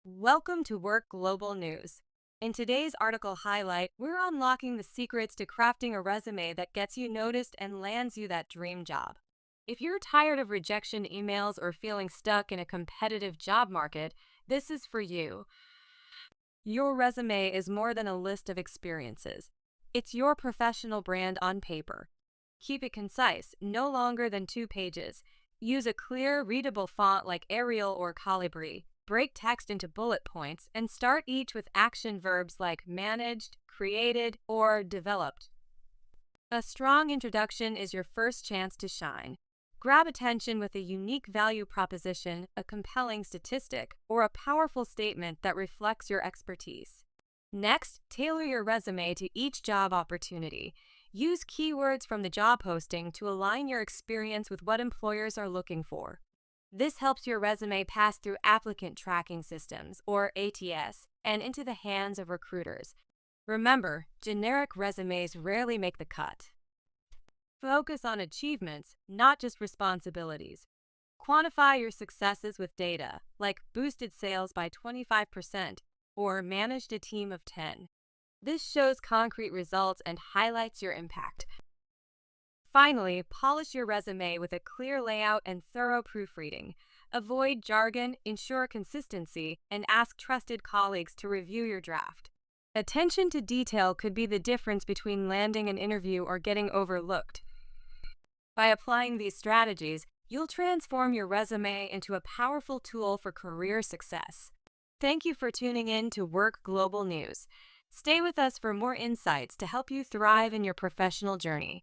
Welcome to WORxK Global News. In today's article highlight, we're unlocking the secrets to crafting a resume that gets you noticed and lands you that dream job. If you're tired of rejection emails or feeling stuck in a competitive job market, this is for you. Your resume is more than a list of experiences. It's your professional brand on paper. Keep it concise, no longer than 2 pages. Use a clear, readable font like Arial or Calibri. Break text into bullet points and start each with action verbs like managed, created, or developed. A strong introduction is your first chance to shine. Grab attention with a unique value proposition, a compelling statistic, or a powerful statement that reflects your expertise. Next, tailor your resume to each job opportunity. Use keywords from the job posting to align your experience with what employers are looking for. This helps your resume pass through applicant tracking systems, or ATS, and into the hands of recruiters. Remember, generic resumes rarely make the cut. Focus on achievements, not just responsibilities. Quantify your successes with data, like boosted sales by 25% or managed a team of 10. This shows concrete results and highlights your impact. Finally, polish your resume with a clear layout and thorough proofreading. Avoid jargon, ensure consistency, and ask trusted colleagues to review your draft. Attention to detail could be the difference between landing an interview or getting overlooked. By applying these strategies, you'll transform your resume into a powerful tool for career success. Thank you for tuning in to WORxK Global News. Stay with us for more insights to help you thrive in your professional journey.